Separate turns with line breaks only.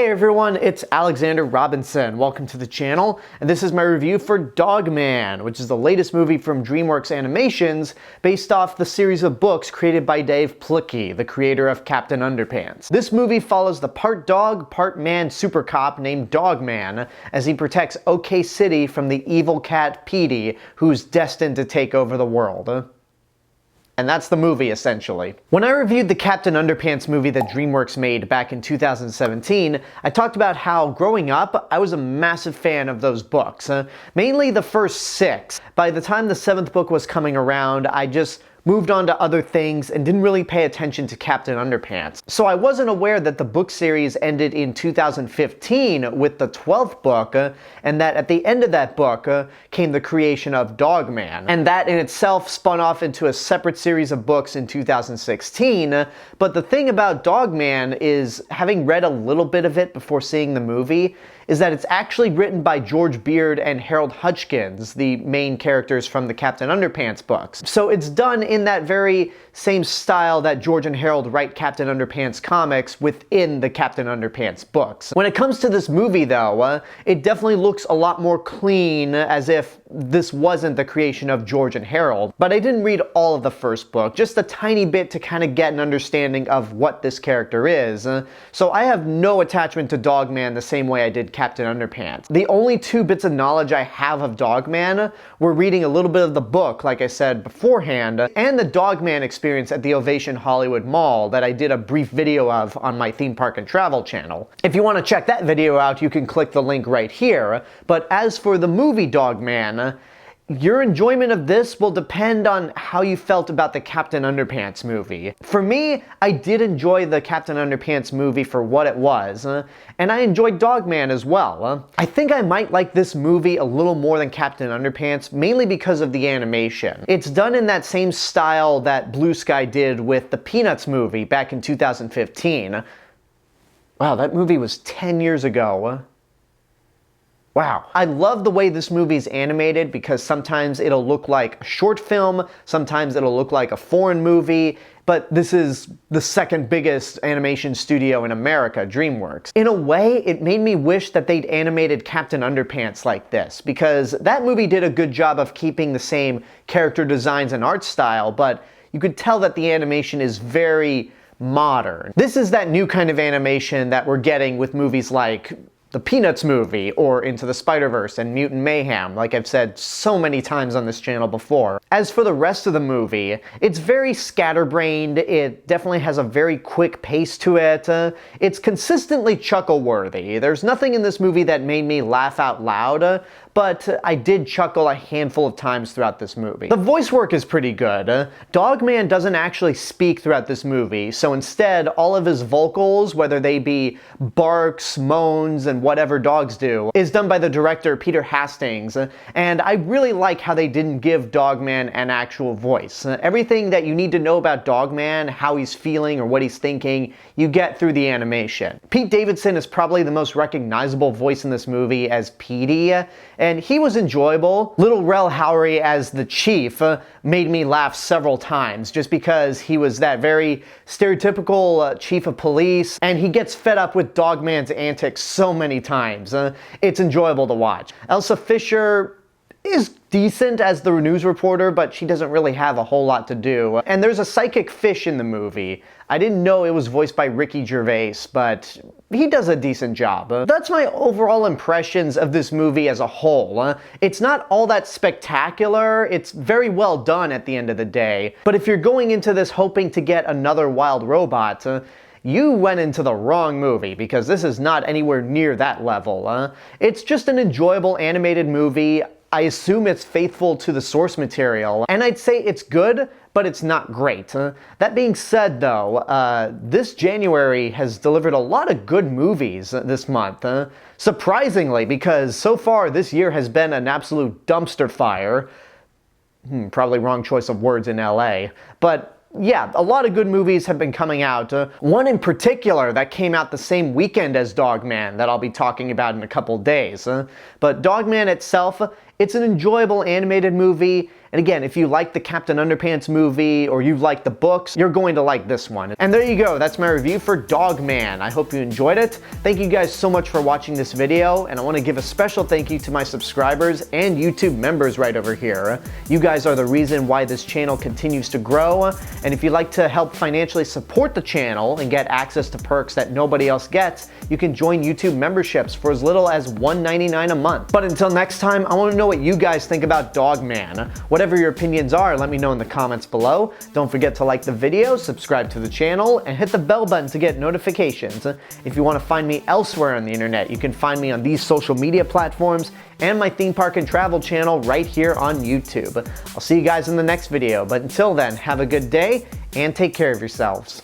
Hey everyone, it's Alexander Robinson. Welcome to the channel, and this is my review for Dog Man, which is the latest movie from DreamWorks Animations based off the series of books created by Dave Plicky, the creator of Captain Underpants. This movie follows the part dog, part man super cop named Dog Man as he protects OK City from the evil cat Petey, who's destined to take over the world. And that's the movie, essentially. When I reviewed the Captain Underpants movie that DreamWorks made back in 2017, I talked about how, growing up, I was a massive fan of those books. Mainly the first 6. By the time the 7th book was coming around, I just moved on to other things and didn't really pay attention to Captain Underpants. So I wasn't aware that the book series ended in 2015 with the 12th book, and that at the end of that book came the creation of Dog Man. And that in itself spun off into a separate series of books in 2016, but the thing about Dog Man is, having read a little bit of it before seeing the movie, is that it's actually written by George Beard and Harold Hutchins, the main characters from the Captain Underpants books. So it's done in that very same style that George and Harold write Captain Underpants comics within the Captain Underpants books. When it comes to this movie though, it definitely looks a lot more clean, as if this wasn't the creation of George and Harold. But I didn't read all of the first book, just a tiny bit to kind of get an understanding of what this character is. So I have no attachment to Dog Man the same way I did Captain Underpants. The only 2 bits of knowledge I have of Dog Man were reading a little bit of the book, like I said beforehand, and the Dog Man experience at the Ovation Hollywood Mall that I did a brief video of on my Theme Park and Travel channel. If you want to check that video out, you can click the link right here. But as for the movie Dog Man, your enjoyment of this will depend on how you felt about the Captain Underpants movie. For me, I did enjoy the Captain Underpants movie for what it was, and I enjoyed Dog Man as well. I think I might like this movie a little more than Captain Underpants, mainly because of the animation. It's done in that same style that Blue Sky did with the Peanuts movie back in 2015. Wow, that movie was 10 years ago. Wow. I love the way this movie is animated because sometimes it'll look like a short film, sometimes it'll look like a foreign movie, but this is the second biggest animation studio in America, DreamWorks. In a way, it made me wish that they'd animated Captain Underpants like this, because that movie did a good job of keeping the same character designs and art style, but you could tell that the animation is very modern. This is that new kind of animation that we're getting with movies like the Peanuts movie, or Into the Spider-Verse and Mutant Mayhem, like I've said so many times on this channel before. As for the rest of the movie, it's very scatterbrained, it definitely has a very quick pace to it, it's consistently chuckle-worthy. There's nothing in this movie that made me laugh out loud, but I did chuckle a handful of times throughout this movie. The voice work is pretty good. Dog Man doesn't actually speak throughout this movie, so instead all of his vocals, whether they be barks, moans, and whatever dogs do, is done by the director Peter Hastings, and I really like how they didn't give Dog Man an actual voice. Everything that you need to know about Dog Man, how he's feeling or what he's thinking, you get through the animation. Pete Davidson is probably the most recognizable voice in this movie as Petey, and he was enjoyable. Little Rel Howery as the Chief made me laugh several times, just because he was that very stereotypical chief of police, and he gets fed up with Dog Man's antics so many times. It's enjoyable to watch. Elsa Fisher is decent as the news reporter, but she doesn't really have a whole lot to do. And there's a psychic fish in the movie. I didn't know it was voiced by Ricky Gervais, but he does a decent job. That's my overall impressions of this movie as a whole. It's not all that spectacular, it's very well done at the end of the day, but if you're going into this hoping to get another Wild Robot, you went into the wrong movie, because this is not anywhere near that level. It's just an enjoyable animated movie. I assume it's faithful to the source material, and I'd say it's good, but it's not great. That being said though, this January has delivered a lot of good movies this month. Surprisingly, because so far this year has been an absolute dumpster fire. Probably wrong choice of words in LA, but yeah, a lot of good movies have been coming out. One in particular that came out the same weekend as Dog Man that I'll be talking about in a couple days. But Dog Man itself, It's an enjoyable animated movie. And again, if you like the Captain Underpants movie or you like the books, you're going to like this one. And there you go, that's my review for Dog Man. I hope you enjoyed it. Thank you guys so much for watching this video, and I want to give a special thank you to my subscribers and YouTube members right over here. You guys are the reason why this channel continues to grow, and if you'd like to help financially support the channel and get access to perks that nobody else gets, you can join YouTube memberships for as little as $1.99 a month. But until next time, I want to know what you guys think about Dog Man. Whatever your opinions are, let me know in the comments below. Don't forget to like the video, subscribe to the channel, and hit the bell button to get notifications. If you want to find me elsewhere on the internet, you can find me on these social media platforms and my theme park and travel channel right here on YouTube. I'll see you guys in the next video, but until then, have a good day and take care of yourselves.